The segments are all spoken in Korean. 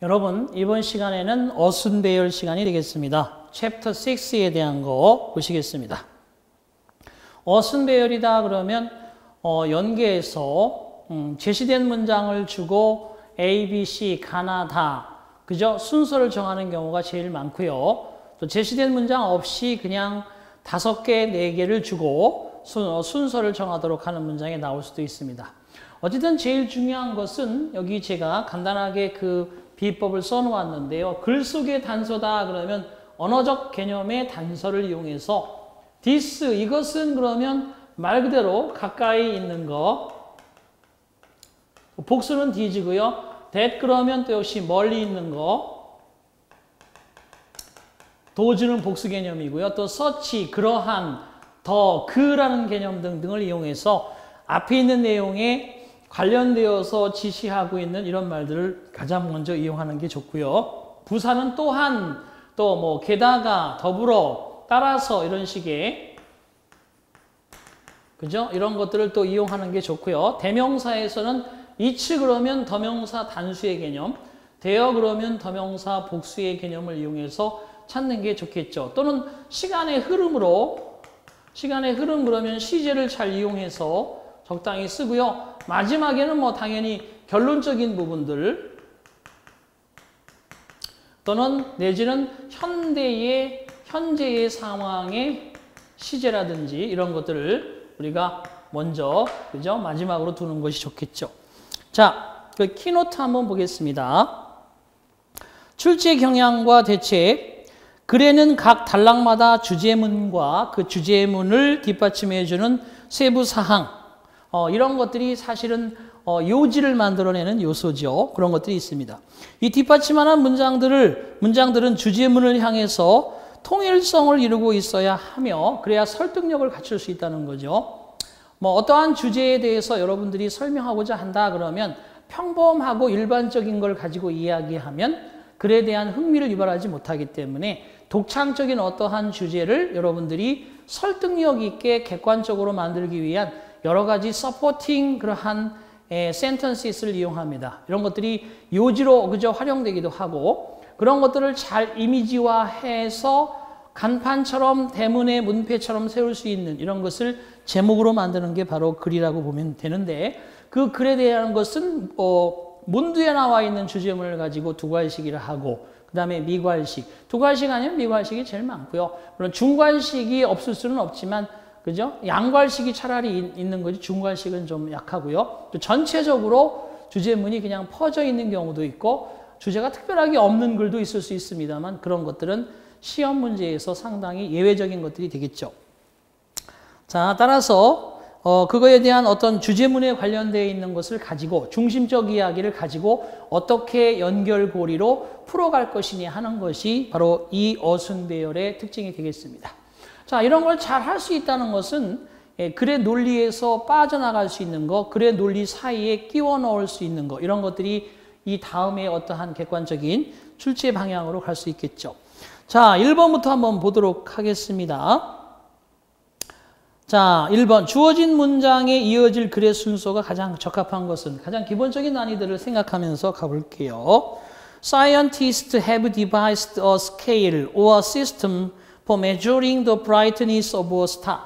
여러분, 이번 시간에는 어순배열 시간이 되겠습니다. 챕터 6에 대한 거 보시겠습니다. 어순배열이다 그러면 연계해서 제시된 문장을 주고 A, B, C, 가나, 다 그죠? 순서를 정하는 경우가 제일 많고요. 또 제시된 문장 없이 그냥 5개, 4개를 주고 순서를 정하도록 하는 문장이 나올 수도 있습니다. 어쨌든 제일 중요한 것은 여기 제가 간단하게 그 비법을 써놓았는데요. 글 속의 단서다 그러면 언어적 개념의 단서를 이용해서 this, 이것은 그러면 말 그대로 가까이 있는 거, 복수는 thes고요. that 그러면 또 역시 멀리 있는 거, does는 복수 개념이고요. 또 such, 그러한, 더, 그라는 개념 등등을 이용해서 앞에 있는 내용에 관련되어서 지시하고 있는 이런 말들을 가장 먼저 이용하는 게 좋고요. 부사는 또한, 또 뭐 게다가, 더불어, 따라서 이런 식의 그죠? 이런 것들을 또 이용하는 게 좋고요. 대명사에서는 each 그러면 더명사 단수의 개념, 되어 그러면 더명사 복수의 개념을 이용해서 찾는 게 좋겠죠. 또는 시간의 흐름 그러면 시제를 잘 이용해서 적당히 쓰고요. 마지막에는 뭐 당연히 결론적인 부분들 또는 내지는 현재의 상황의 시제라든지 이런 것들을 우리가 먼저 그죠? 마지막으로 두는 것이 좋겠죠. 자, 그 키노트 한번 보겠습니다. 출제 경향과 대책. 글에는 각 단락마다 주제문과 그 주제문을 뒷받침해주는 세부 사항, 이런 것들이 사실은 요지를 만들어내는 요소죠. 그런 것들이 있습니다. 이 뒷받침하는 문장들은 주제문을 향해서 통일성을 이루고 있어야 하며 그래야 설득력을 갖출 수 있다는 거죠. 뭐 어떠한 주제에 대해서 여러분들이 설명하고자 한다 그러면 평범하고 일반적인 걸 가지고 이야기하면 글에 대한 흥미를 유발하지 못하기 때문에 독창적인 어떠한 주제를 여러분들이 설득력 있게 객관적으로 만들기 위한 여러 가지 서포팅 그러한 센텐시스를 이용합니다. 이런 것들이 요지로 그저 활용되기도 하고 그런 것들을 잘 이미지화해서 간판처럼 대문의 문패처럼 세울 수 있는 이런 것을 제목으로 만드는 게 바로 글이라고 보면 되는데 그 글에 대한 것은 문두에 나와 있는 주제문을 가지고 두괄식이라 하고 그 다음에 미괄식, 두괄식 아니면 미괄식이 제일 많고요. 물론 중괄식이 없을 수는 없지만 그죠? 양괄식이 차라리 있는 거지 중괄식은 좀 약하고요. 또 전체적으로 주제문이 그냥 퍼져 있는 경우도 있고 주제가 특별하게 없는 글도 있을 수 있습니다만 그런 것들은 시험 문제에서 상당히 예외적인 것들이 되겠죠. 자, 따라서 그거에 대한 어떤 주제문에 관련되어 있는 것을 가지고 중심적 이야기를 가지고 어떻게 연결고리로 풀어갈 것이냐 하는 것이 바로 이 어순배열의 특징이 되겠습니다. 자, 이런 걸 잘 할 수 있다는 것은 글의 논리에서 빠져나갈 수 있는 거, 글의 논리 사이에 끼워 넣을 수 있는 거 이런 것들이 이 다음에 어떠한 객관적인 출제 방향으로 갈 수 있겠죠. 자, 1번부터 한번 보도록 하겠습니다. 자, 1번. 주어진 문장에 이어질 글의 순서가 가장 적합한 것은 가장 기본적인 난이도를 생각하면서 가볼게요. Scientists have devised a scale or system for measuring the brightness of a star.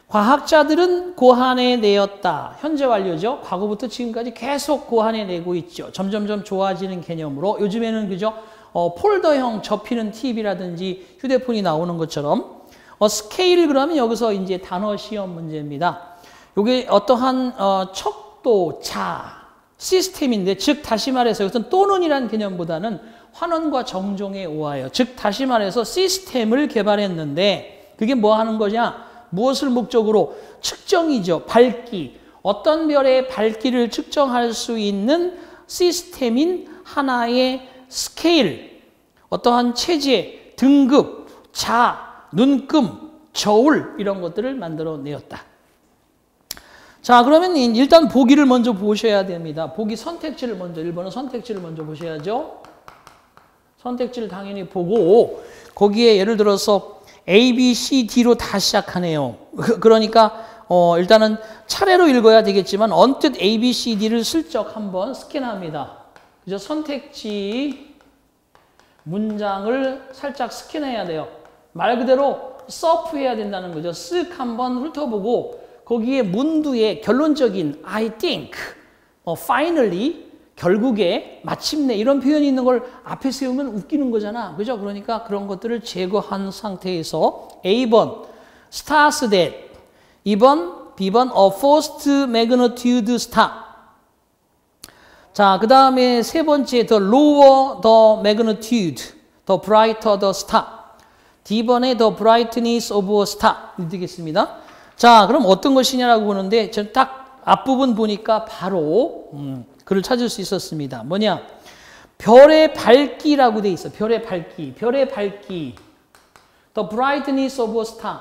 과학자들은 고안해내었다. 현재 완료죠. 과거부터 지금까지 계속 고안해내고 있죠. 점점점 좋아지는 개념으로 요즘에는 그죠? 폴더형 접히는 TV라든지 휴대폰이 나오는 것처럼 스케일 그러면 여기서 이제 단어 시험 문제입니다. 이게 어떠한 척도, 자, 시스템인데 즉 다시 말해서 이것은 또는이라는 개념보다는 환원과 정종의 오하예요. 즉 다시 말해서 시스템을 개발했는데 그게 뭐 하는 거냐? 무엇을 목적으로? 측정이죠. 밝기. 어떤 별의 밝기를 측정할 수 있는 시스템인 하나의 스케일, 어떠한 체제, 등급, 자, 눈금, 저울 이런 것들을 만들어내었다. 자, 그러면 일단 보기를 먼저 보셔야 됩니다. 보기 선택지를 먼저 1번은 선택지를 먼저 보셔야죠. 선택지를 당연히 보고 거기에 예를 들어서 A, B, C, D로 다 시작하네요. 그러니까 일단은 차례로 읽어야 되겠지만 언뜻 A, B, C, D를 슬쩍 한번 스캔합니다. 그죠? 선택지 문장을 살짝 스캔해야 돼요. 말 그대로 서프해야 된다는 거죠. 쓱 한번 훑어보고 거기에 문두에 결론적인 I think, finally, 결국에, 마침내 이런 표현이 있는 걸 앞에 세우면 웃기는 거잖아. 그죠? 그러니까 그런 것들을 제거한 상태에서 A번, starts that, 2번, B번, a first magnitude star. 자, 그 다음에 세 번째, the lower the magnitude, the brighter the star. D번에 the brightness of a star. 되겠습니다. 자, 그럼 어떤 것이냐라고 보는데, 저는 딱 앞부분 보니까 바로, 글을 찾을 수 있었습니다. 뭐냐? 별의 밝기라고 돼 있어. 별의 밝기. 별의 밝기. The brightness of a star.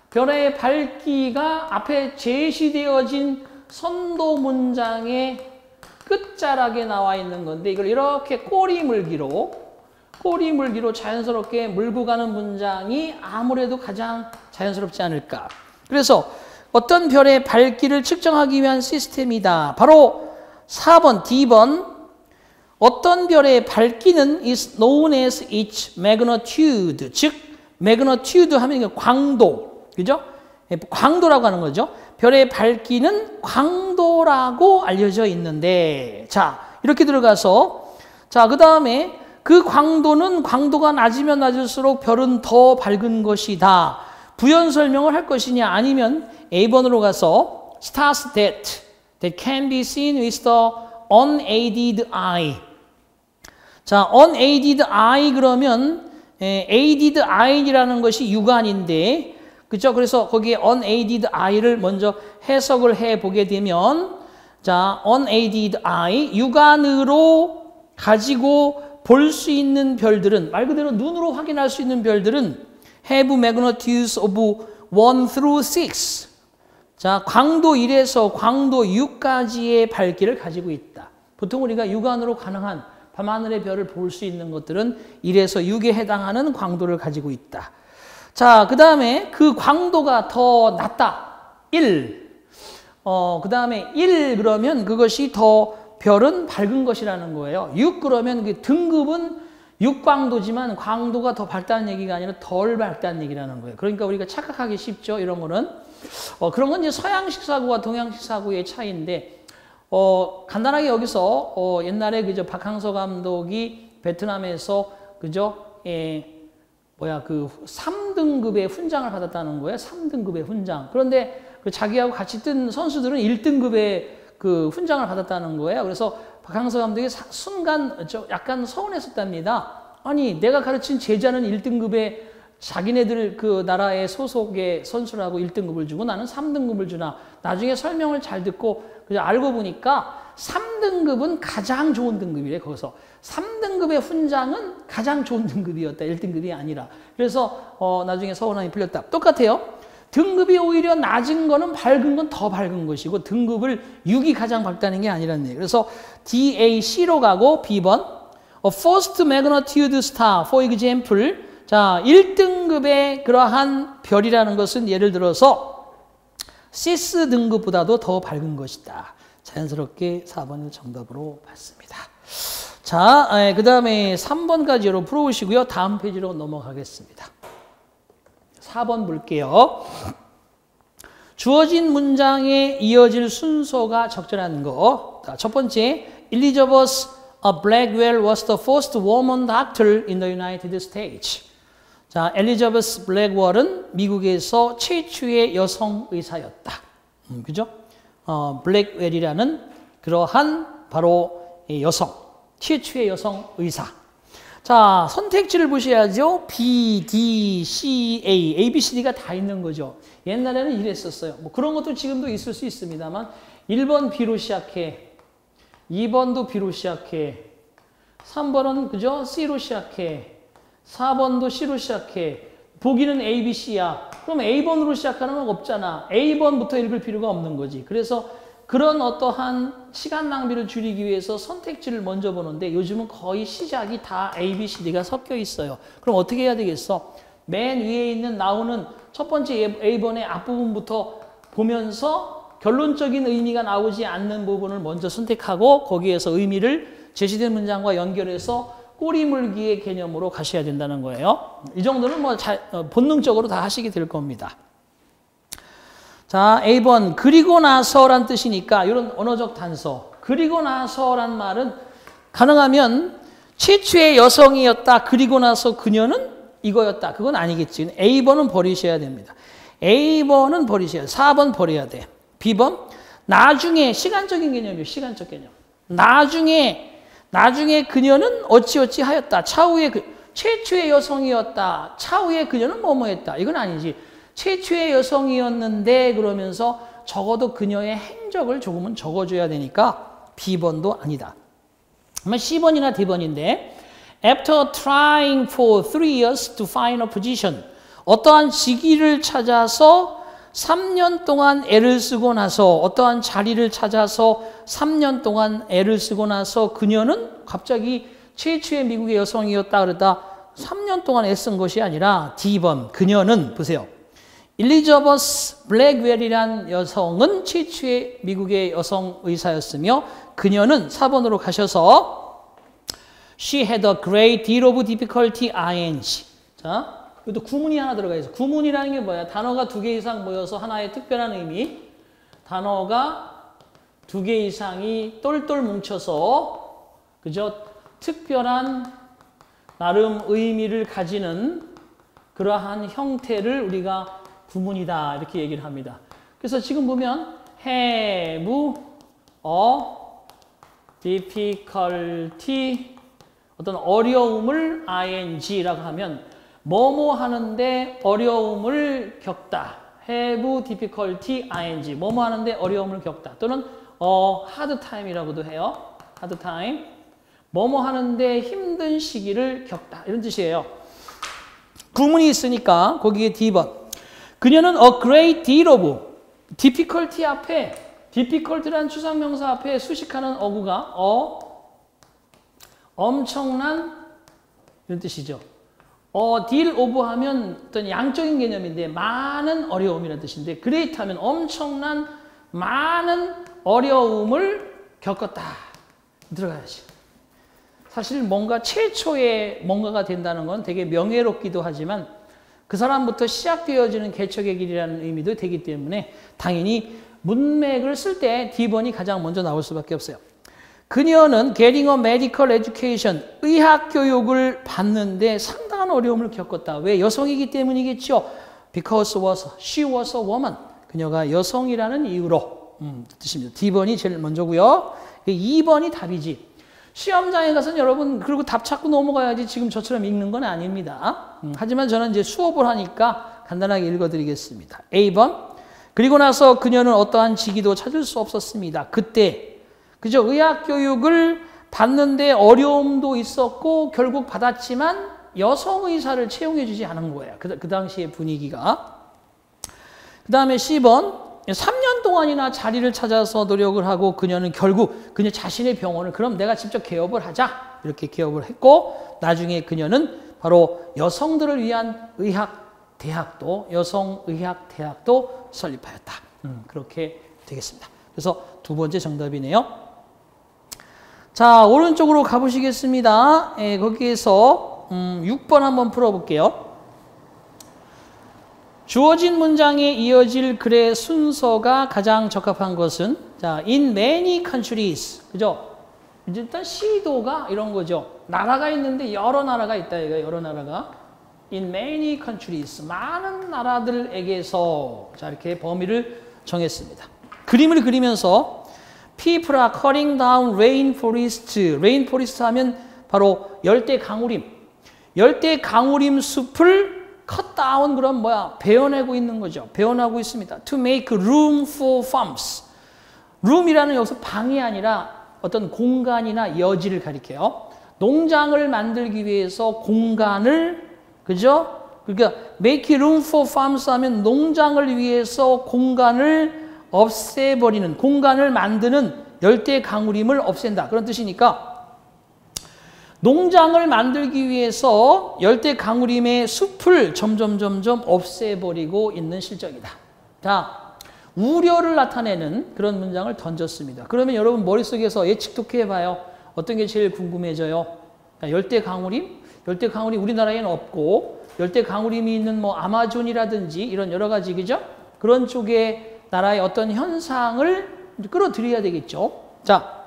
별의 밝기가 앞에 제시되어진 선도 문장의 끝자락에 나와 있는 건데 이걸 이렇게 꼬리물기로 자연스럽게 물고 가는 문장이 아무래도 가장 자연스럽지 않을까. 그래서 어떤 별의 밝기를 측정하기 위한 시스템이다. 바로 4번, D번. 어떤 별의 밝기는 is known as its magnitude. 즉, magnitude 하면 광도. 그죠? 광도라고 하는 거죠. 별의 밝기는 광도라고 알려져 있는데, 자, 이렇게 들어가서, 자, 그 다음에 그 광도가 낮으면 낮을수록 별은 더 밝은 것이다. 부연 설명을 할 것이냐, 아니면 A번으로 가서, stars that can be seen with the unaided eye. 자, unaided eye 그러면, aided eye라는 것이 육안인데, 그죠? 그래서 거기에 unaided eye를 먼저 해석을 해 보게 되면, 자, unaided eye, 육안으로 가지고 볼 수 있는 별들은, 말 그대로 눈으로 확인할 수 있는 별들은 have magnitudes of 1 through 6. 자, 광도 1에서 광도 6까지의 밝기를 가지고 있다. 보통 우리가 육안으로 가능한 밤하늘의 별을 볼 수 있는 것들은 1에서 6에 해당하는 광도를 가지고 있다. 자, 그 다음에 그 광도가 더 낮다. 1. 그 다음에 1 그러면 그것이 더 별은 밝은 것이라는 거예요. 6 그러면 그 등급은 6광도지만 광도가 더 밝다는 얘기가 아니라 덜 밝다는 얘기라는 거예요. 그러니까 우리가 착각하기 쉽죠. 이런 거는. 그런 건 이제 서양식 사고와 동양식 사고의 차이인데, 간단하게 여기서, 옛날에 그저 박항서 감독이 베트남에서, 그죠? 그 3등급의 훈장을 받았다는 거예요. 3등급의 훈장. 그런데 그 자기하고 같이 뜬 선수들은 1등급의 그 훈장을 받았다는 거예요. 그래서 박항서 감독이 순간 약간 서운했었답니다. 아니, 내가 가르친 제자는 1등급의 자기네들 그 나라의 소속의 선수라고 1등급을 주고 나는 3등급을 주나. 나중에 설명을 잘 듣고 그냥 알고 보니까 3등급은 가장 좋은 등급이래. 거기서 3등급의 훈장은 가장 좋은 등급이었다. 1등급이 아니라. 그래서 나중에 서운함이 풀렸다. 똑같아요. 등급이 오히려 낮은 거는 밝은 건 더 밝은 것이고 등급을 6이 가장 밝다는 게 아니라는 얘기예요. 그래서 DAC로 가고 B번 A first magnitude star, for example. 자, 1등급의 그러한 별이라는 것은 예를 들어서 시스 등급보다도 더 밝은 것이다. 자연스럽게 4번을 정답으로 봤습니다. 자, 그 다음에 3번까지 여러분 풀어보시고요. 다음 페이지로 넘어가겠습니다. 4번 볼게요. 주어진 문장에 이어질 순서가 적절한 거. 첫 번째, Elizabeth Blackwell was the first woman doctor in the United States. 자, 엘리자베스 블랙웰은 미국에서 최초의 여성 의사였다. 그죠? 블랙웰이라는 그러한 바로 여성, 최초의 여성 의사. 자, 선택지를 보셔야죠. B, D, C, A, B, C, D가 다 있는 거죠. 옛날에는 이랬었어요. 뭐 그런 것도 지금도 있을 수 있습니다만 1번 B로 시작해. 2번도 B로 시작해. 3번은 그죠? C로 시작해. 4번도 C로 시작해. 보기는 A, B, C야. 그럼 A번으로 시작하는 건 없잖아. A번부터 읽을 필요가 없는 거지. 그래서 그런 어떠한 시간 낭비를 줄이기 위해서 선택지를 먼저 보는데 요즘은 거의 시작이 다 A, B, C, D가 섞여 있어요. 그럼 어떻게 해야 되겠어? 맨 위에 있는 나오는 첫 번째 A번의 앞부분부터 보면서 결론적인 의미가 나오지 않는 부분을 먼저 선택하고 거기에서 의미를 제시된 문장과 연결해서 꼬리 물기의 개념으로 가셔야 된다는 거예요. 이 정도는 뭐 본능적으로 다 하시게 될 겁니다. 자, A번 그리고 나서란 뜻이니까 이런 언어적 단서. 그리고 나서란 말은 가능하면 최초의 여성이었다. 그리고 나서 그녀는 이거였다. 그건 아니겠지. A번은 버리셔야 됩니다. A번은 버리셔야 돼. 4번 버려야 돼. B번 나중에 시간적인 개념이에요. 시간적 개념. 나중에 그녀는 어찌어찌 하였다. 차후에 최초의 여성이었다. 차후에 그녀는 뭐뭐했다. 이건 아니지. 최초의 여성이었는데 그러면서 적어도 그녀의 행적을 조금은 적어줘야 되니까 B번도 아니다. 그러면 C번이나 D번인데 After trying for 3 years to find a position 어떠한 직위를 찾아서 3년 동안 애를 쓰고 나서 어떠한 자리를 찾아서 3년 동안 애를 쓰고 나서 그녀는 갑자기 최초의 미국의 여성이었다 그러다 3년 동안 애쓴 것이 아니라 D번 그녀는 보세요. 일리저버스 블랙웰이라는 여성은 최초의 미국의 여성 의사였으며 그녀는 4번으로 가셔서 She had a great deal of difficulty ing. 자, 이것도 구문이 하나 들어가 있어. 구문이라는 게 뭐야? 단어가 2개 이상 모여서 하나의 특별한 의미. 단어가 2개 이상이 똘똘 뭉쳐서 그죠? 특별한 나름 의미를 가지는 그러한 형태를 우리가 구문이다 이렇게 얘기를 합니다. 그래서 지금 보면 have a difficulty 어떤 어려움을 ing라고 하면 뭐뭐 하는데 어려움을 겪다. have difficulty ing 뭐뭐 하는데 어려움을 겪다. 또는 hard time이라고도 해요. hard time 뭐뭐 하는데 힘든 시기를 겪다. 이런 뜻이에요. 구문이 있으니까 거기에 D번 그녀는 a great deal of difficulty 앞에 difficulty라는 추상명사 앞에 수식하는 어구가 엄청난 이런 뜻이죠. deal of 하면 어떤 양적인 개념인데 많은 어려움이라는 뜻인데 great 하면 엄청난 많은 어려움을 겪었다. 들어가야지. 사실 뭔가 최초의 뭔가가 된다는 건 되게 명예롭기도 하지만 그 사람부터 시작되어지는 개척의 길이라는 의미도 되기 때문에 당연히 문맥을 쓸 때 D번이 가장 먼저 나올 수밖에 없어요. 그녀는 getting a medical education, 의학 교육을 받는데 상당한 어려움을 겪었다. 왜? 여성이기 때문이겠죠. Because she was a woman. 그녀가 여성이라는 이유로 뜻입니다. D번이 제일 먼저고요. 2번이 답이지. 시험장에 가서는 여러분 그리고 답 찾고 넘어가야지 지금 저처럼 읽는 건 아닙니다. 하지만 저는 이제 수업을 하니까 간단하게 읽어드리겠습니다. A번 그리고 나서 그녀는 어떠한 직위도 찾을 수 없었습니다. 그때 그저 의학 교육을 받는데 어려움도 있었고 결국 받았지만 여성 의사를 채용해 주지 않은 거예요. 그 당시의 분위기가. 그 다음에 C번 3년 동안이나 자리를 찾아서 노력을 하고 그녀는 결국 그녀 자신의 병원을 그럼 내가 직접 개업을 하자 이렇게 개업을 했고 나중에 그녀는 바로 여성들을 위한 의학대학도 여성의학대학도 설립하였다. 그렇게 되겠습니다. 그래서 2번째 정답이네요. 자 오른쪽으로 가보시겠습니다. 거기에서 6번 한번 풀어볼게요. 주어진 문장에 이어질 글의 순서가 가장 적합한 것은 자, in many countries. 그죠? 일단 시도가 이런 거죠. 나라가 있는데 여러 나라가 있다. 이거 여러 나라가. in many countries. 많은 나라들에게서 자, 이렇게 범위를 정했습니다. 그림을 그리면서 people are cutting down rainforest. rainforest 하면 바로 열대 강우림. 열대 강우림 숲을 cut down 그럼 뭐야? 베어내고 있는 거죠. 베어나고 있습니다. To make room for farms. room이라는 여기서 방이 아니라 어떤 공간이나 여지를 가리켜요. 농장을 만들기 위해서 공간을 그죠? 그러니까 make room for farms 하면 농장을 위해서 공간을 없애버리는 공간을 만드는 열대 강우림을 없앤다. 그런 뜻이니까 농장을 만들기 위해서 열대 강우림의 숲을 점점 없애버리고 있는 실정이다. 자, 우려를 나타내는 그런 문장을 던졌습니다. 그러면 여러분 머릿속에서 예측도 해봐요. 어떤 게 제일 궁금해져요? 열대 강우림? 열대 강우림 우리나라에는 없고 열대 강우림이 있는 뭐 아마존이라든지 이런 여러 가지 그죠? 그런 쪽의 나라의 어떤 현상을 끌어들여야 되겠죠. 자,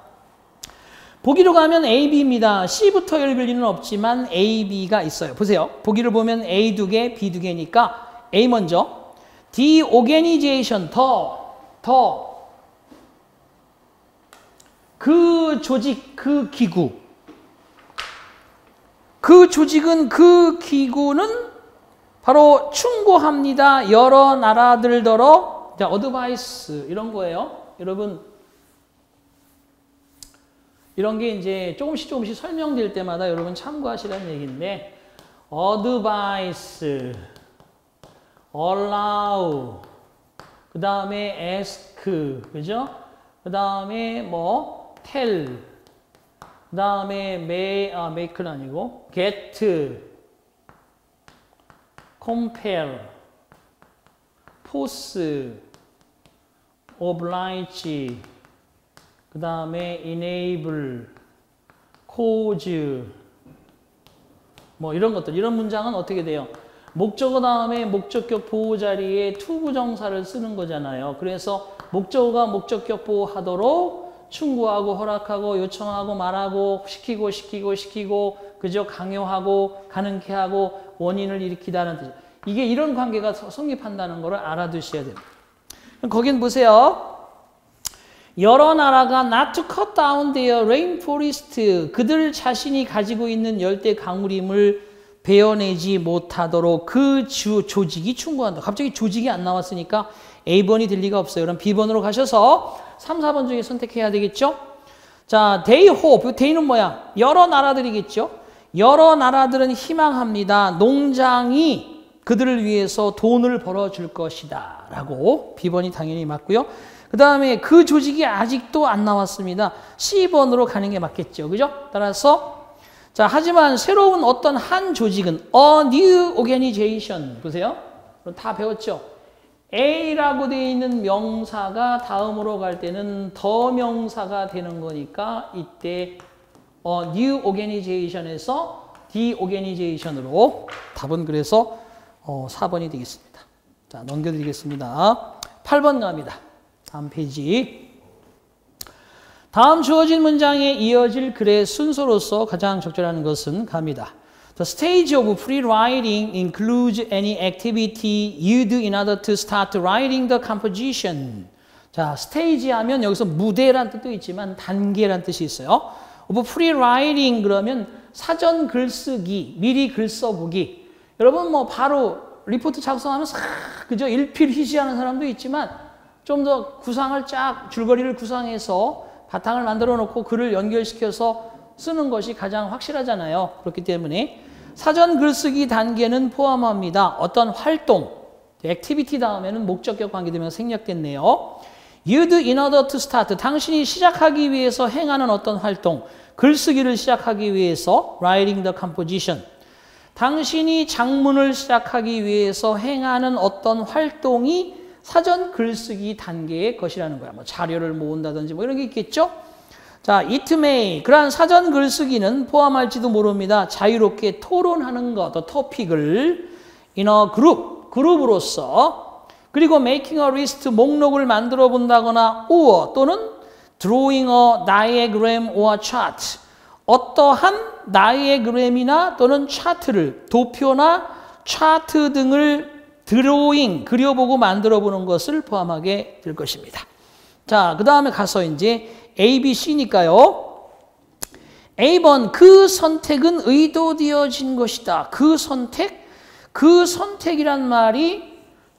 보기로 가면 A, B입니다. C부터 읽을 리는 없지만 A, B가 있어요. 보세요. 보기를 보면 A 2개, B 2개니까 A 먼저. Deorganization, 그 조직, 그 기구. 그 조직은, 그 기구는 바로 충고합니다. 여러 나라들더러. 자, 어드바이스 이런 거예요. 여러분, 이런 게 이제 조금씩 설명될 때마다 여러분 참고하시라는 얘기인데, advise, allow, 그 다음에 ask, 그죠? 그 다음에 뭐, tell, 그 다음에 make는 아니고, get, compel, force, oblige, 그 다음에 enable, cause, 뭐 이런 것들, 이런 문장은 어떻게 돼요? 목적어 다음에 목적격 보호 자리에 투부정사를 쓰는 거잖아요. 그래서 목적어가 목적격 보호하도록 충고하고 허락하고 요청하고 말하고 시키고 그저 강요하고 가능케 하고 원인을 일으키다는 뜻이에요. 이게 이런 관계가 성립한다는 걸 알아두셔야 됩니다. 거긴 보세요. 여러 나라가 not to cut down their rainforest, 그들 자신이 가지고 있는 열대 강우림을 베어내지 못하도록 그 조직이 충고한다. 갑자기 조직이 안 나왔으니까 A번이 될 리가 없어요. 그럼 B번으로 가셔서 3, 4번 중에 선택해야 되겠죠? 자, they hope, they는 뭐야? 여러 나라들이겠죠? 여러 나라들은 희망합니다. 농장이 그들을 위해서 돈을 벌어줄 것이다. 라고 B번이 당연히 맞고요. 그 다음에 그 조직이 아직도 안 나왔습니다. C번으로 가는 게 맞겠죠. 그죠? 따라서 자, 하지만 새로운 어떤 한 조직은 a new organization. 보세요. 다 배웠죠? A라고 되어 있는 명사가 다음으로 갈 때는 더 명사가 되는 거니까 이때 new organization에서 deorganization으로 답은 그래서 4번이 되겠습니다. 자, 넘겨드리겠습니다. 8번 갑니다. 다음 페이지. 다음 주어진 문장에 이어질 글의 순서로서 가장 적절한 것은 갑니다. The stage of free writing includes any activity you do in order to start writing the composition. 자, 스테이지 하면 여기서 무대란 뜻도 있지만 단계란 뜻이 있어요. of free writing 그러면 사전 글쓰기, 미리 글 써보기. 여러분 뭐 바로 리포트 작성하면서 그저 일필휘지하는 사람도 있지만 좀 더 구상을 쫙 줄거리를 구상해서 바탕을 만들어 놓고 글을 연결시켜서 쓰는 것이 가장 확실하잖아요. 그렇기 때문에 사전 글쓰기 단계는 포함합니다. 어떤 활동, 액티비티 다음에는 목적격 관계되면서 생략됐네요. You do in order to start. 당신이 시작하기 위해서 행하는 어떤 활동, 글쓰기를 시작하기 위해서 writing the composition. 당신이 작문을 시작하기 위해서 행하는 어떤 활동이 사전 글쓰기 단계의 것이라는 거야. 뭐 자료를 모은다든지 뭐 이런 게 있겠죠? 자, it may. 그러한 사전 글쓰기는 포함할지도 모릅니다. 자유롭게 토론하는 것, 토픽을 in a group, 그룹으로서. 그리고 making a list, 목록을 만들어 본다거나 or 또는 drawing a diagram or chart. 어떠한 다이어그램이나 또는 차트를, 도표나 차트 등을 드로잉, 그려보고 만들어보는 것을 포함하게 될 것입니다. 자, 그 다음에 가서 이제 A, B, C니까요. A번, 그 선택은 의도되어진 것이다. 그 선택? 그 선택이란 말이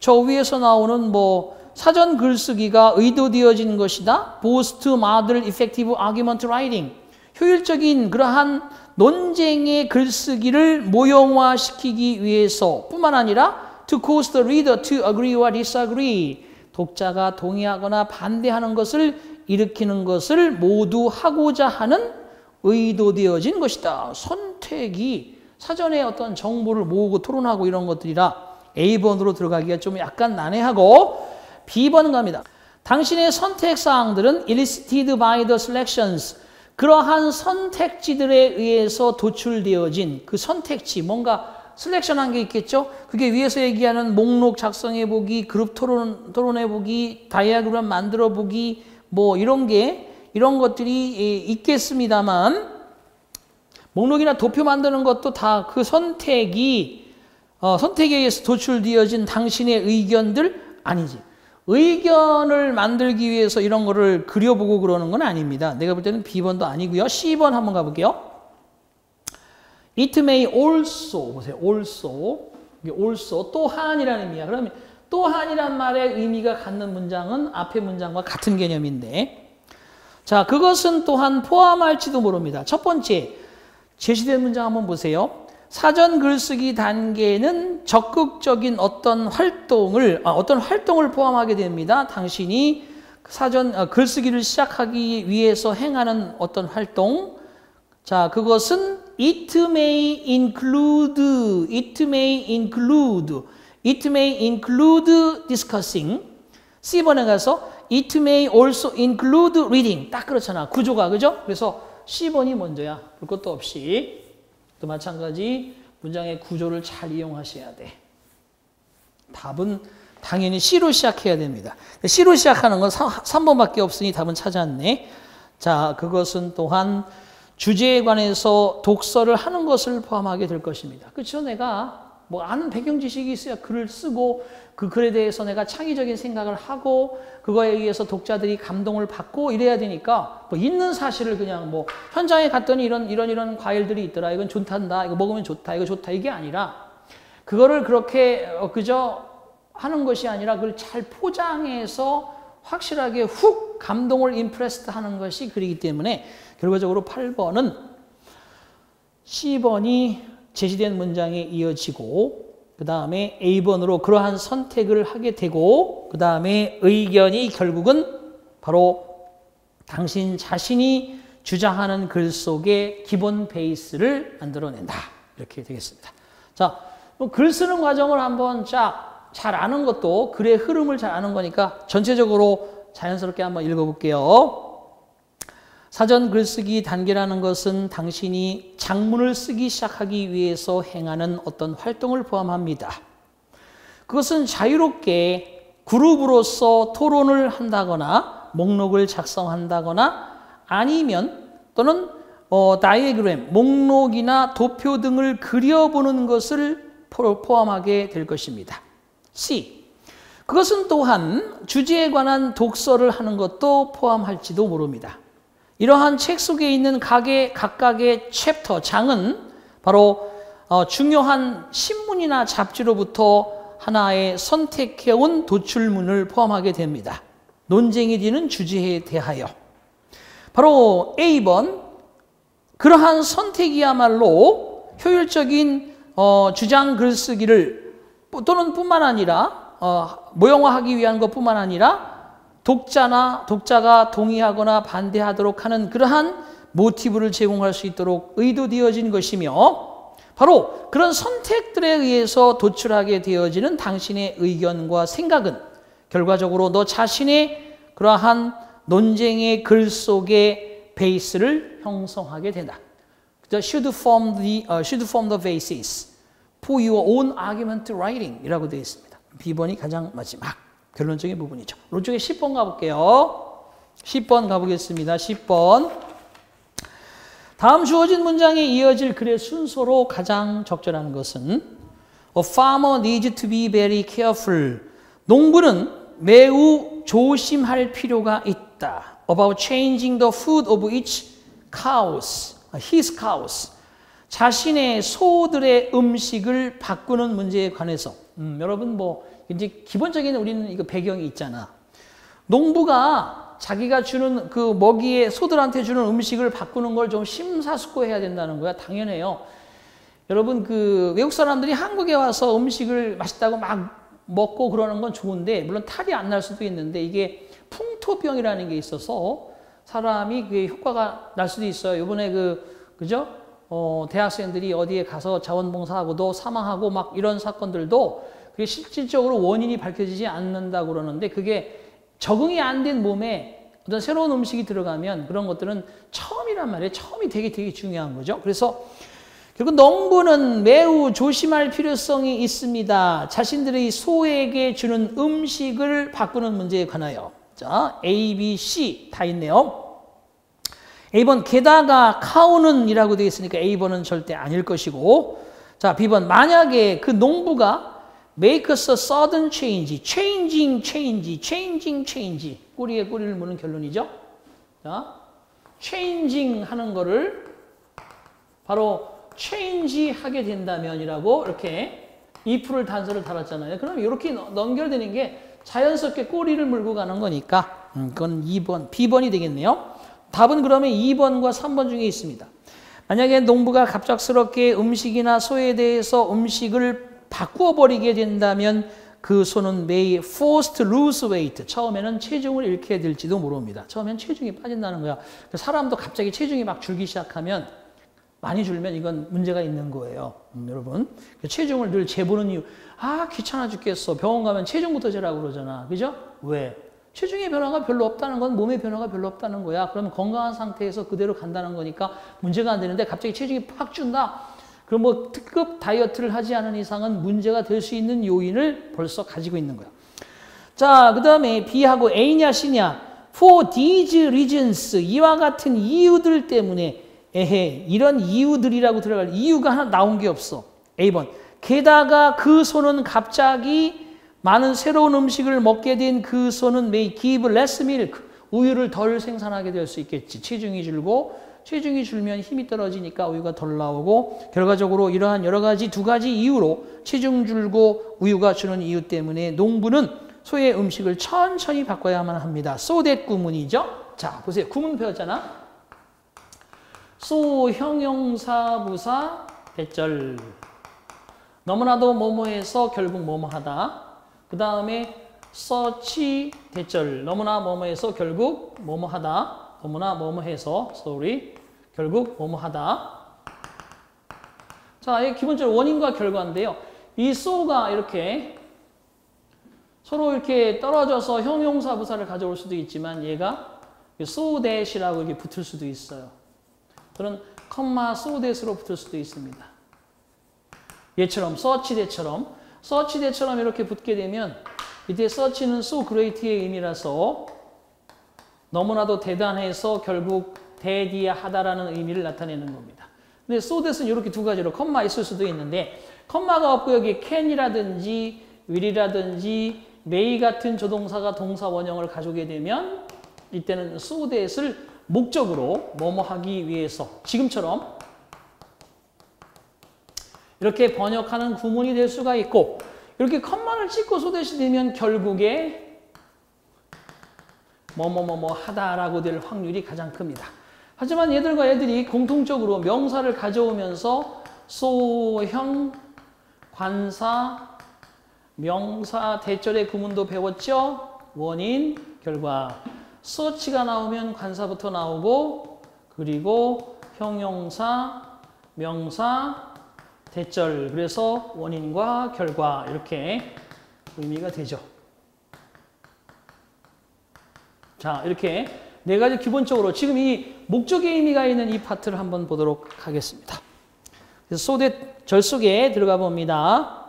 저 위에서 나오는 뭐 사전 글쓰기가 의도되어진 것이다. Both model effective argument writing. 효율적인 그러한 논쟁의 글쓰기를 모형화시키기 위해서 뿐만 아니라 to cause the reader to agree or disagree. 독자가 동의하거나 반대하는 것을 일으키는 것을 모두 하고자 하는 의도되어진 것이다. 선택이 사전에 어떤 정보를 모으고 토론하고 이런 것들이라 A번으로 들어가기가 좀 약간 난해하고 B번 갑니다. 당신의 선택사항들은 elicited by the selections. 그러한 선택지들에 의해서 도출되어진 그 선택지, 뭔가 셀렉션한 게 있겠죠? 그게 위에서 얘기하는 목록 작성해보기, 그룹 토론해보기, 다이아그램 만들어보기, 뭐 이런 것들이 있겠습니다만, 목록이나 도표 만드는 것도 다 그 선택에 의해서 도출되어진 당신의 의견들 아니지. 의견을 만들기 위해서 이런 거를 그려보고 그러는 건 아닙니다. 내가 볼 때는 B번도 아니고요. C번 한번 가볼게요. It may also, 보세요. also. 이게 also, 또한이라는 의미야. 그러면 또한이란 말의 의미가 갖는 문장은 앞의 문장과 같은 개념인데, 자, 그것은 또한 포함할지도 모릅니다. 첫 번째, 제시된 문장 한번 보세요. 사전 글쓰기 단계는 적극적인 어떤 활동을 포함하게 됩니다. 당신이 사전 글쓰기를 시작하기 위해서 행하는 어떤 활동. 자, 그것은 it may include discussing. C번에 가서 it may also include reading. 딱 그렇잖아. 구조가, 그죠? 그래서 C번이 먼저야. 볼 것도 없이. 또 마찬가지 문장의 구조를 잘 이용하셔야 돼. 답은 당연히 C로 시작해야 됩니다. C로 시작하는 건 3번밖에 없으니 답은 찾았네. 자, 그것은 또한 주제에 관해서 독서를 하는 것을 포함하게 될 것입니다. 그렇죠? 내가 뭐 아는 배경 지식이 있어야 글을 쓰고 그 글에 대해서 내가 창의적인 생각을 하고 그거에 의해서 독자들이 감동을 받고 이래야 되니까 뭐 있는 사실을 그냥 뭐 현장에 갔더니 이런 과일들이 있더라. 이건 좋단다. 이거 먹으면 좋다. 이거 좋다. 이게 아니라 그거를 그렇게 그저 하는 것이 아니라 그걸 잘 포장해서 확실하게 훅 감동을 임프레스트 하는 것이 글이기 때문에 결과적으로 8번은 C번이 제시된 문장에 이어지고 그 다음에 A번으로 그러한 선택을 하게 되고 그 다음에 의견이 결국은 바로 당신 자신이 주장하는 글 속의 기본 베이스를 만들어낸다. 이렇게 되겠습니다. 자, 글 쓰는 과정을 한번 잘 아는 것도 글의 흐름을 잘 아는 거니까 전체적으로 자연스럽게 한번 읽어볼게요. 사전 글쓰기 단계라는 것은 당신이 장문을 쓰기 시작하기 위해서 행하는 어떤 활동을 포함합니다. 그것은 자유롭게 그룹으로서 토론을 한다거나 목록을 작성한다거나 아니면 또는 다이어그램, 목록이나 도표 등을 그려보는 것을 포함하게 될 것입니다. C. 그것은 또한 주제에 관한 독서를 하는 것도 포함할지도 모릅니다. 이러한 책 속에 있는 각각의 챕터, 장은 바로 중요한 신문이나 잡지로부터 하나의 선택해온 도출문을 포함하게 됩니다. 논쟁이 되는 주제에 대하여. 바로 A번, 그러한 선택이야말로 효율적인 주장 글쓰기를 또는 뿐만 아니라 모형화하기 위한 것뿐만 아니라 독자가 동의하거나 반대하도록 하는 그러한 모티브를 제공할 수 있도록 의도되어진 것이며 바로 그런 선택들에 의해서 도출하게 되어지는 당신의 의견과 생각은 결과적으로 너 자신의 그러한 논쟁의 글 속의 베이스를 형성하게 된다. Should form the basis for your own argument writing 이라고 되어 있습니다. B번이 가장 마지막. 결론적인 부분이죠. 오른쪽에 10번 가볼게요. 10번 가보겠습니다. 10번. 다음 주어진 문장에 이어질 글의 순서로 가장 적절한 것은 A farmer needs to be very careful. 농부는 매우 조심할 필요가 있다. About changing the food of his cows. 자신의 소들의 음식을 바꾸는 문제에 관해서 여러분 이제 기본적인 우리는 이거 배경이 있잖아. 농부가 자기가 주는 그 먹이에 소들한테 주는 음식을 바꾸는 걸 좀 심사숙고해야 된다는 거야. 당연해요. 여러분 그 외국 사람들이 한국에 와서 음식을 맛있다고 막 먹고 그러는 건 좋은데 물론 탈이 안 날 수도 있는데 이게 풍토병이라는 게 있어서 사람이 그 효과가 날 수도 있어요. 이번에 그죠? 대학생들이 어디에 가서 자원봉사하고도 사망하고 막 이런 사건들도 그게 실질적으로 원인이 밝혀지지 않는다고 그러는데 그게 적응이 안 된 몸에 어떤 새로운 음식이 들어가면 그런 것들은 처음이란 말이에요. 처음이 되게 중요한 거죠. 그래서 결국 농부는 매우 조심할 필요성이 있습니다. 자신들의 소에게 주는 음식을 바꾸는 문제에 관하여. 자, A, B, C 다 있네요. A번 게다가 카우는 이라고 되어 있으니까 A번은 절대 아닐 것이고, 자, B번 만약에 그 농부가 make a sudden change, changing 꼬리에 꼬리를 무는 결론이죠. 자, changing 하는 거를 바로 change 하게 된다면이라고 이렇게 if를 단서를 달았잖아요. 그럼 이렇게 연결되는 게 자연스럽게 꼬리를 물고 가는 거니까 그건 2번, B번이 되겠네요. 답은 그러면 2번과 3번 중에 있습니다. 만약에 농부가 갑작스럽게 음식이나 소에 대해서 음식을 바꾸어 버리게 된다면 그 소는 may forced to lose weight. 처음에는 체중을 잃게 될지도 모릅니다. 처음엔 체중이 빠진다는 거야. 사람도 갑자기 체중이 막 줄기 시작하면 많이 줄면 이건 문제가 있는 거예요. 여러분. 체중을 늘 재보는 이유. 아, 귀찮아 죽겠어. 병원 가면 체중부터 재라고 그러잖아. 그죠? 왜? 체중의 변화가 별로 없다는 건 몸의 변화가 별로 없다는 거야. 그러면 건강한 상태에서 그대로 간다는 거니까 문제가 안 되는데 갑자기 체중이 팍 준다. 그럼 뭐 특급 다이어트를 하지 않은 이상은 문제가 될 수 있는 요인을 벌써 가지고 있는 거야. 자, 그 다음에 B하고 A냐 C냐. For these reasons. 이와 같은 이유들 때문에 에헤, 이런 이유들이라고 들어갈 이유가 하나 나온 게 없어. A번. 게다가 그 소는 갑자기 많은 새로운 음식을 먹게 된 그 소는 may give less milk. 우유를 덜 생산하게 될 수 있겠지. 체중이 줄고, 체중이 줄면 힘이 떨어지니까 우유가 덜 나오고, 결과적으로 이러한 여러 가지 두 가지 이유로 체중 줄고 우유가 주는 이유 때문에 농부는 소의 음식을 천천히 바꿔야만 합니다. so that 구문이죠. 자, 보세요. 구문 배웠잖아. 소 형용사 부사 대절. 너무나도 뭐뭐해서 결국 뭐뭐하다. 그 다음에 such 대절. 너무나 뭐뭐해서 결국 뭐뭐하다. 너무나 뭐뭐해서 결국 뭐뭐하다. 자, 이게 기본적으로 원인과 결과인데요. 이 so가 이렇게 서로 이렇게 떨어져서 형용사 부사를 가져올 수도 있지만 얘가 so that이라고 이렇게 붙을 수도 있어요. 또는 컴마 so that으로 붙을 수도 있습니다. 얘처럼 such that처럼 이렇게 붙게 되면 이때 such는 so great의 의미라서 너무나도 대단해서 결국 대디하다라는 의미를 나타내는 겁니다. 근데 so that은 이렇게 두 가지로 컴마 있을 수도 있는데 컴마가 없고 여기 can이라든지 will이라든지 may 같은 조동사가 동사 원형을 가져오게 되면 이때는 so that을 목적으로 뭐뭐 하기 위해서 지금처럼 이렇게 번역하는 구문이 될 수가 있고 이렇게 컴마를 찍고 so that이 되면 결국에 뭐뭐뭐뭐 하다라고 될 확률이 가장 큽니다. 하지만 얘들과 얘들이 공통적으로 명사를 가져오면서 소형, 관사, 명사, 대절의 구문도 배웠죠? 원인, 결과. such가 나오면 관사부터 나오고 그리고 형용사, 명사, 대절. 그래서 원인과 결과 이렇게 의미가 되죠. 자, 이렇게 네 가지 기본적으로 지금 이 목적의 의미가 있는 이 파트를 한번 보도록 하겠습니다. 그래서 so that 절 속에 들어가 봅니다.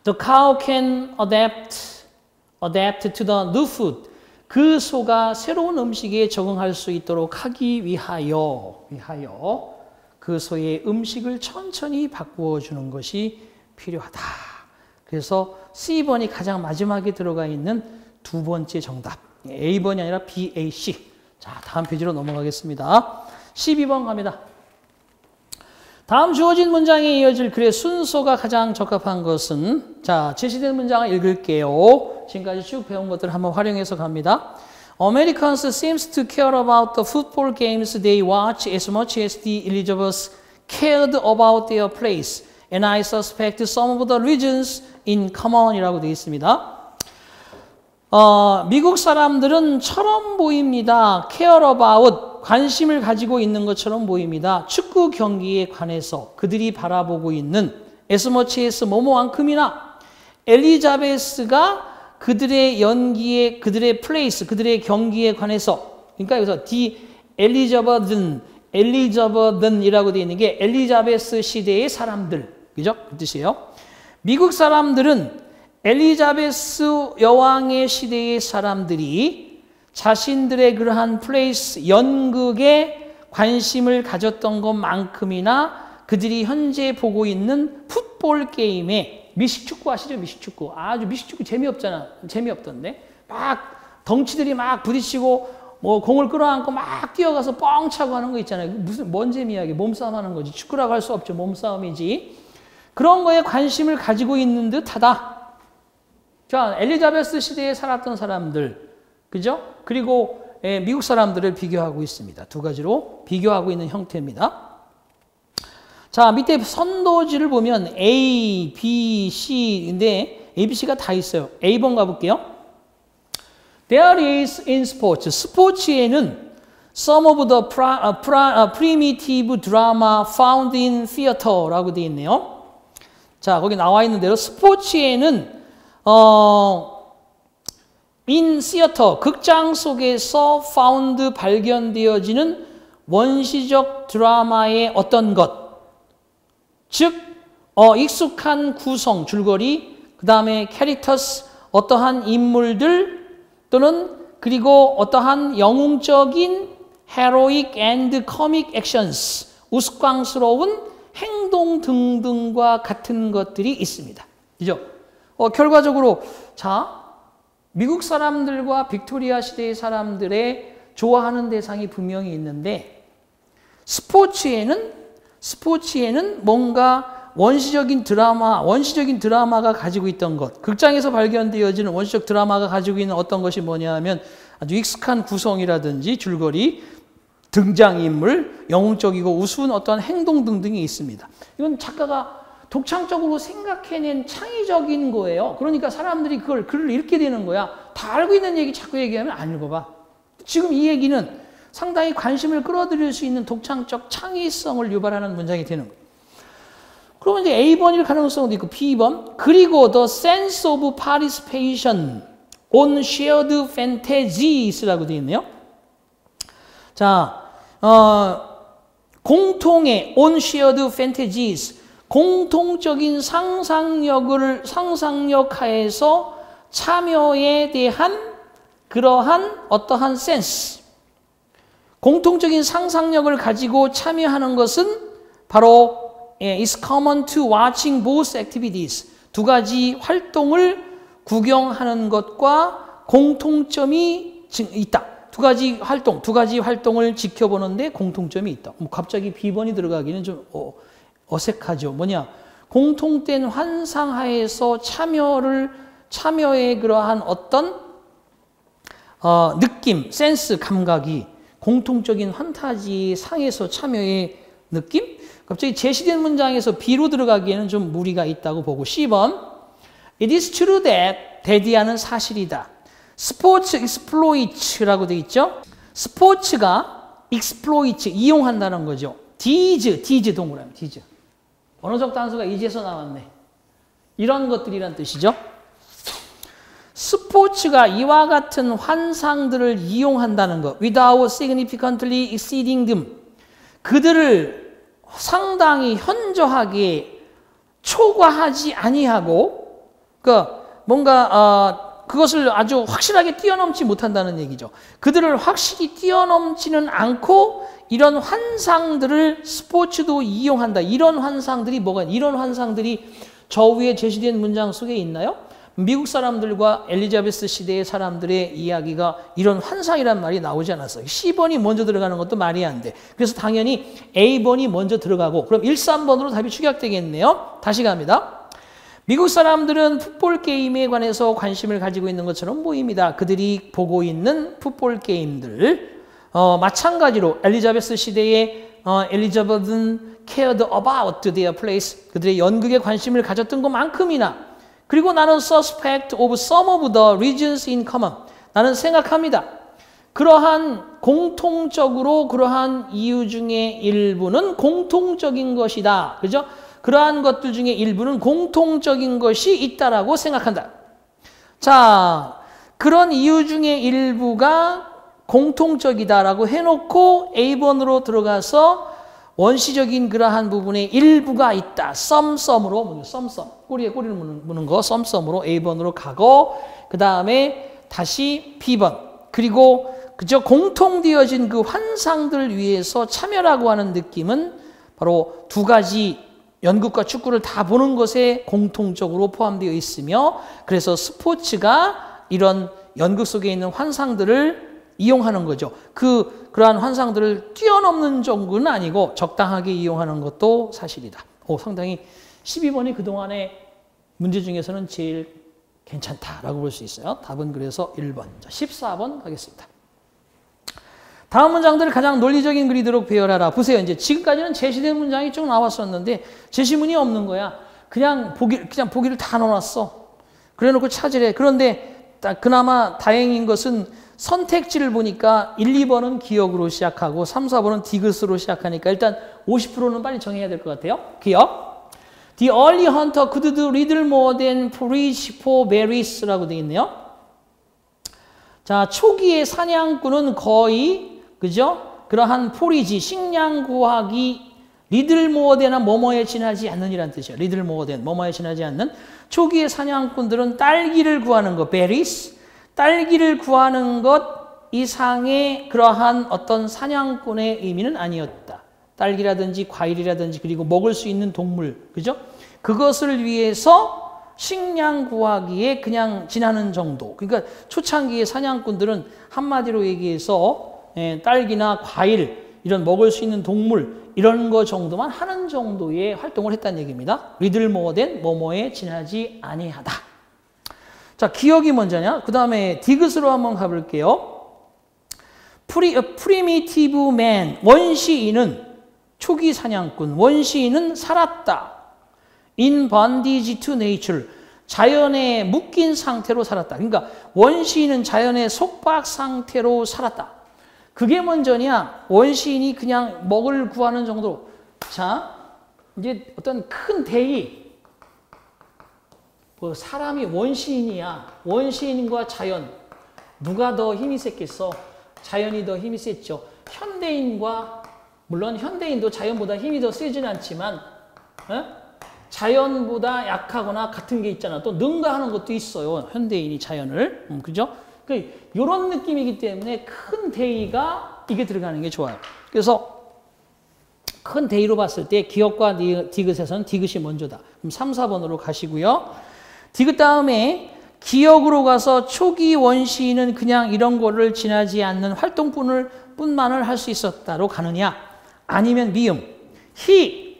The cow can adapt to the new food. 그 소가 새로운 음식에 적응할 수 있도록 하기 위하여 그 소의 음식을 천천히 바꾸어 주는 것이 필요하다. 그래서 C번이 가장 마지막에 들어가 있는 두 번째 정답. A번이 아니라 B, A, C. 자, 다음 페이지로 넘어가겠습니다. 12번 갑니다. 다음 주어진 문장에 이어질 글의 순서가 가장 적합한 것은 자, 제시된 문장을 읽을게요. 지금까지 쭉 배운 것들을 한번 활용해서 갑니다. Americans seems to care about the football games they watch as much as the Elizabeths cared about their place. And I suspect some of the reasons in common이라고 되어 있습니다. 미국 사람들은 처럼 보입니다. care about, 관심을 가지고 있는 것처럼 보입니다. 축구 경기에 관해서 그들이 바라보고 있는 as much as 뭐뭐만큼이나 엘리자베스가 그들의 연기에, 그들의 플레이스, 그들의 경기에 관해서, 그러니까 여기서 엘리자베든이라고 되어 있는 게 엘리자베스 시대의 사람들, 그죠? 그 뜻이에요. 미국 사람들은 엘리자베스 여왕의 시대의 사람들이 자신들의 그러한 플레이스, 연극에 관심을 가졌던 것만큼이나 그들이 현재 보고 있는 풋볼 게임에, 미식축구 아시죠? 미식축구. 아주 미식축구 재미없던데. 막 덩치들이 막 부딪히고 뭐 공을 끌어안고 막 뛰어가서 뻥 차고 하는 거 있잖아요. 뭔 재미야 이게. 몸싸움 하는 거지. 축구라고 할 수 없죠. 몸싸움이지. 그런 거에 관심을 가지고 있는 듯하다. 자, 엘리자베스 시대에 살았던 사람들, 그죠? 그리고 미국 사람들을 비교하고 있습니다. 두 가지로 비교하고 있는 형태입니다. 자, 밑에 선도지를 보면 A, B, C인데 A, B, C가 다 있어요. A번 가볼게요. There is in sports. 스포츠에는 some of the primitive drama found in theater라고 되어 있네요. 자, 거기 나와 있는 대로 스포츠에는 in theater, 극장 속에서 found, 발견되어지는 원시적 드라마의 어떤 것, 즉 익숙한 구성, 줄거리, 그 다음에 characters, 어떠한 인물들 또는 그리고 어떠한 영웅적인 heroic and comic actions, 우스꽝스러운 행동 등등과 같은 것들이 있습니다. 그죠? 결과적으로 자, 미국 사람들과 빅토리아 시대의 사람들의 좋아하는 대상이 분명히 있는데 스포츠에는 뭔가 원시적인 드라마가 가지고 있던 것, 극장에서 발견되어지는 원시적 드라마가 가지고 있는 어떤 것이 뭐냐 하면 아주 익숙한 구성이라든지 줄거리, 등장인물, 영웅적이고 우스운 어떤 행동 등등이 있습니다. 이건 작가가 독창적으로 생각해낸 창의적인 거예요. 그러니까 사람들이 그걸 글을 읽게 되는 거야. 다 알고 있는 얘기 자꾸 얘기하면 안 읽어봐. 지금 이 얘기는 상당히 관심을 끌어들일 수 있는 독창적 창의성을 유발하는 문장이 되는 거예요. 그러면 이제 A번일 가능성도 있고 B번, 그리고 the sense of participation on shared fantasies라고 되어 있네요. 자, 공통의 on shared fantasies, 공통적인 상상력 하에서 참여에 대한 그러한 어떠한 센스, 공통적인 상상력을 가지고 참여하는 것은 바로 is common to watching both activities. 두 가지 활동을 구경하는 것과 공통점이 있다. 두 가지 활동을 지켜보는데 공통점이 있다. 갑자기 B번이 들어가기는 좀 어색하죠. 뭐냐? 공통된 환상하에서 참여의 그러한 어떤 느낌, 센스, 감각이 공통적인 판타지 상에서 참여의 느낌? 갑자기 제시된 문장에서 B로 들어가기에는 좀 무리가 있다고 보고 C번 It is true that 대디하는 사실이다. 스포츠 exploits라고 되어 있죠. 스포츠가 exploit, 이용한다는 거죠. 디즈 동그라미, 디즈. 언어적 단서가 이제서 나왔네. 이런 것들이란 뜻이죠. 스포츠가 이와 같은 환상들을 이용한다는 것. Without significantly exceeding them. 그들을 상당히 현저하게 초과하지 아니하고, 그러니까 뭔가 그것을 아주 확실하게 뛰어넘지 못한다는 얘기죠. 그들을 확실히 뛰어넘지는 않고 이런 환상들을 스포츠도 이용한다. 이런 환상들이 저 위에 제시된 문장 속에 있나요? 미국 사람들과 엘리자베스 시대의 사람들의 이야기가 이런 환상이란 말이 나오지 않았어요. C번이 먼저 들어가는 것도 말이 안 돼. 그래서 당연히 A번이 먼저 들어가고 그럼 1, 3번으로 답이 축약되겠네요. 다시 갑니다. 미국 사람들은 풋볼 게임에 관해서 관심을 가지고 있는 것처럼 보입니다. 그들이 보고 있는 풋볼 게임들 마찬가지로 엘리자베스 시대의 엘리자베스는 cared about their place. 그들의 연극에 관심을 가졌던 것만큼이나 그리고 나는 suspect of some of the regions in common. 나는 생각합니다. 공통적으로 그러한 이유 중에 일부는 공통적인 것이다. 그죠? 그러한 것들 중에 일부는 공통적인 것이 있다라고 생각한다. 자, 그런 이유 중에 일부가 공통적이다라고 해놓고 A번으로 들어가서 원시적인 그러한 부분의 일부가 있다. 썸썸으로, 꼬리에 꼬리를 무는 거, 썸썸으로 A번으로 가고, 그 다음에 다시 B번. 그리고 그저 공통되어진 그 환상들을 위해서 참여라고 하는 느낌은 바로 두 가지 연극과 축구를 다 보는 것에 공통적으로 포함되어 있으며, 그래서 스포츠가 이런 연극 속에 있는 환상들을 이용하는 거죠. 그러한 환상들을 뛰어넘는 정도는 아니고 적당하게 이용하는 것도 사실이다. 상당히 12번이 그동안의 문제 중에서는 제일 괜찮다라고 볼 수 있어요. 답은 그래서 1번. 자, 14번 가겠습니다. 다음 문장들을 가장 논리적인 그리도록 배열하라. 보세요. 이제 지금까지는 제시된 문장이 쭉 나왔었는데 제시문이 없는 거야. 그냥 보기를 다 넣어놨어. 그래 놓고 찾으래. 그런데 그나마 다행인 것은 선택지를 보니까 1, 2번은 기억으로 시작하고 3, 4번은 디귿으로 시작하니까 일단 50%는 빨리 정해야 될 것 같아요. 기억. The early hunter could do little more than forage for berries라고 되어 있네요. 자, 초기의 사냥꾼은 거의, 그죠? 그러한 포리지, 식량 구하기, little more than은 뭐뭐에 지나지 않는이라는 뜻이에요. little more than, 뭐뭐에 지나지 않는. 초기의 사냥꾼들은 딸기를 구하는 거, berries. 딸기를 구하는 것 이상의 그러한 어떤 사냥꾼의 의미는 아니었다. 딸기라든지 과일이라든지 그리고 먹을 수 있는 동물, 그죠? 그것을 위해서 식량 구하기에 그냥 지나는 정도. 그러니까 초창기의 사냥꾼들은 한마디로 얘기해서 딸기나 과일, 이런 먹을 수 있는 동물 이런 거 정도만 하는 정도의 활동을 했다는 얘기입니다. little more than 뭐뭐에 지나지 아니하다. 자, 기억이 먼저냐? 그 다음에 디귿으로 한번 가볼게요. primitive man, 원시인은, 초기 사냥꾼, 원시인은 살았다. in bondage to nature, 자연에 묶인 상태로 살았다. 그러니까 원시인은 자연의 속박 상태로 살았다. 그게 먼저냐? 원시인이 그냥 먹을 구하는 정도로. 자, 이제 어떤 큰 대의, 사람이 원시인이야. 원시인과 자연. 누가 더 힘이 셌겠어? 자연이 더 힘이 셌죠. 현대인과, 물론 현대인도 자연보다 힘이 더 세지는 않지만, 자연보다 약하거나 같은 게 있잖아. 또 능가하는 것도 있어요. 현대인이 자연을. 그죠? 이런 느낌이기 때문에 큰 대의가 이게 들어가는 게 좋아요. 그래서 큰 대의로 봤을 때 기억과 디귿에서는 디귿이 먼저다. 그럼 3, 4번으로 가시고요. 디귿 다음에 기억으로 가서 초기 원시인은 그냥 이런 거를 지나지 않는 활동뿐만을 할 수 있었다로 가느냐? 아니면 미음. he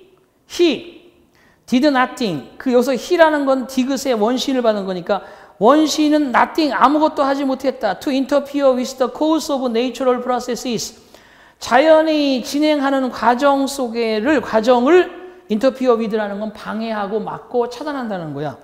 did nothing. 여기서 he라는 건 디귿의 원시인을 받는 거니까 원시인은 nothing, 아무것도 하지 못했다. to interfere with the course of natural processes. 자연이 진행하는 과정을 interfere with라는 건 방해하고 막고 차단한다는 거야.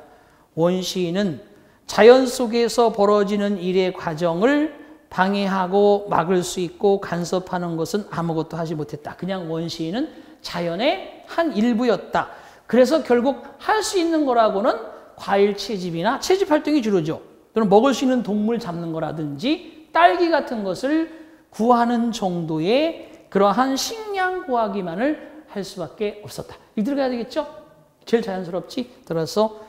원시인은 자연 속에서 벌어지는 일의 과정을 방해하고 막을 수 있고 간섭하는 것은 아무것도 하지 못했다. 그냥 원시인은 자연의 한 일부였다. 그래서 결국 할 수 있는 거라고는 과일 채집이나 채집 활동이 주로죠. 또는 먹을 수 있는 동물 잡는 거라든지 딸기 같은 것을 구하는 정도의 그러한 식량 구하기만을 할 수밖에 없었다. 이 들어가야 되겠죠? 제일 자연스럽지? 따라서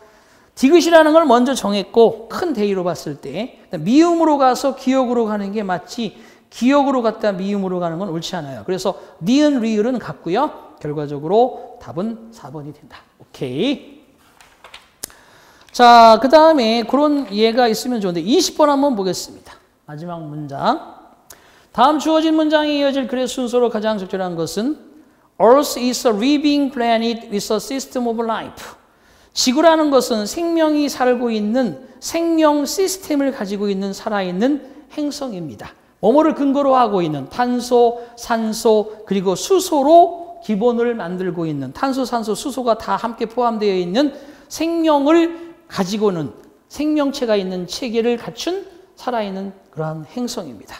디귿이라는 걸 먼저 정했고 큰 대의로 봤을 때 미음으로 가서 기억으로 가는 게 맞지 기억으로 갔다 미음으로 가는 건 옳지 않아요. 그래서 니은, 리을은 같고요. 결과적으로 답은 4번이 된다. 오케이. 자, 그 다음에 그런 예가 있으면 좋은데 20번 한번 보겠습니다. 마지막 문장. 다음 주어진 문장에 이어질 글의 순서로 가장 적절한 것은 Earth is a living planet with a system of life. 지구라는 것은 생명이 살고 있는 생명 시스템을 가지고 있는 살아있는 행성입니다. 뭐뭐를 근거로 하고 있는 탄소, 산소, 그리고 수소로 기본을 만들고 있는 탄소, 산소, 수소가 다 함께 포함되어 있는 생명을 가지고는 생명체가 있는 체계를 갖춘 살아있는 그러한 행성입니다.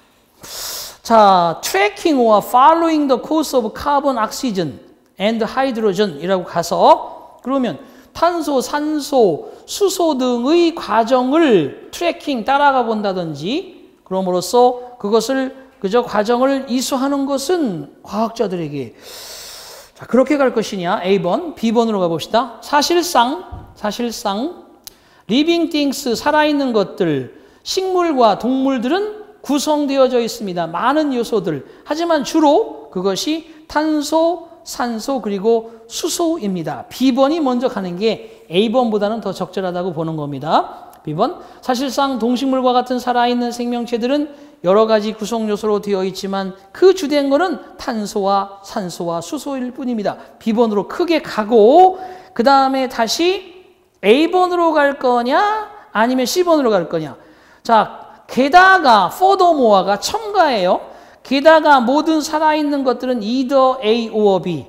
자, tracking or following the course of carbon, oxygen and hydrogen 이라고 가서 그러면 탄소, 산소, 수소 등의 과정을 트래킹 따라가 본다든지 그럼으로써 그것을 그저 과정을 이수하는 것은 과학자들에게 자, 그렇게 갈 것이냐? A번, B번으로 가봅시다. 사실상 living things, 살아있는 것들, 식물과 동물들은 구성되어져 있습니다. 많은 요소들. 하지만 주로 그것이 탄소, 산소, 그리고 수소입니다. B번이 먼저 가는 게 A번보다는 더 적절하다고 보는 겁니다. B번, 사실상 동식물과 같은 살아있는 생명체들은 여러 가지 구성 요소로 되어 있지만 그 주된 거는 탄소와 산소와 수소일 뿐입니다. B번으로 크게 가고 그 다음에 다시 A번으로 갈 거냐 아니면 C번으로 갈 거냐. 자, 게다가 furthermore가 첨가예요. 게다가 모든 살아있는 것들은 either A or B.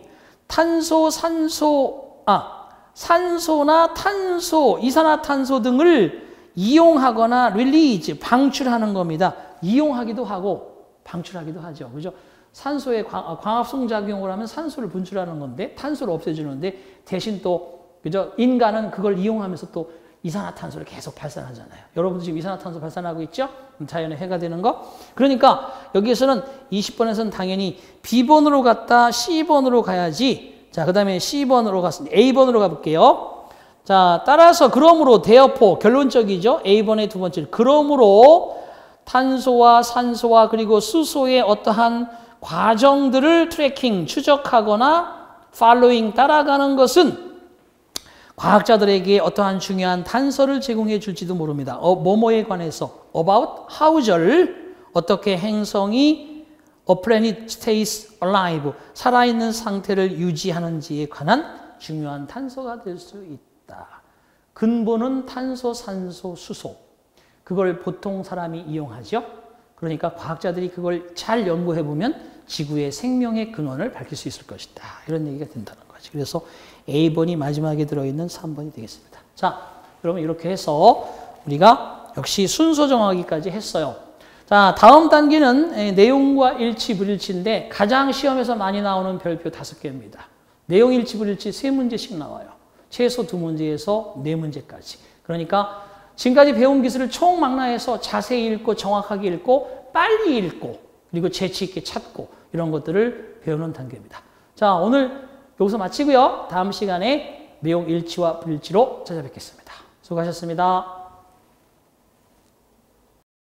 산소나 탄소, 이산화탄소 등을 이용하거나 release, 방출하는 겁니다. 이용하기도 하고 방출하기도 하죠. 그죠? 산소의 광합성작용을 하면 산소를 분출하는 건데 탄소를 없애주는데 대신 또 그죠? 인간은 그걸 이용하면서 또 이산화탄소를 계속 발산하잖아요. 여러분도 지금 이산화탄소 발산하고 있죠? 자연의 해가 되는 거. 그러니까 여기에서는 20번에서는 당연히 B번으로 갔다 C번으로 가야지. 자, 그 다음에 C번으로 갔습니다. A번으로 가볼게요. 자, 따라서 그러므로 therefore 결론적이죠. A번의 두 번째. 그러므로 탄소와 산소와 그리고 수소의 어떠한 과정들을 트래킹, 추적하거나 following, 따라가는 것은 과학자들에게 어떠한 중요한 단서를 제공해 줄지도 모릅니다. 뭐뭐에 관해서 about how절, 어떻게 행성이 a planet stays alive, 살아있는 상태를 유지하는지에 관한 중요한 단서가 될 수 있다. 근본은 탄소, 산소, 수소. 그걸 보통 사람이 이용하죠. 그러니까 과학자들이 그걸 잘 연구해 보면 지구의 생명의 근원을 밝힐 수 있을 것이다. 이런 얘기가 된다는 거지. 그래서 A번이 마지막에 들어있는 3번이 되겠습니다. 자, 그러면 이렇게 해서 우리가 역시 순서 정하기까지 했어요. 자, 다음 단계는 내용과 일치, 불일치인데 가장 시험에서 많이 나오는 별표 5개입니다. 내용 일치, 불일치 3문제씩 나와요. 최소 2문제에서 4문제까지. 그러니까 지금까지 배운 기술을 총망라해서 자세히 읽고 정확하게 읽고 빨리 읽고 그리고 재치 있게 찾고 이런 것들을 배우는 단계입니다. 자, 오늘 여기서 마치고요. 다음 시간에 내용 일치와 불일치로 찾아뵙겠습니다. 수고하셨습니다.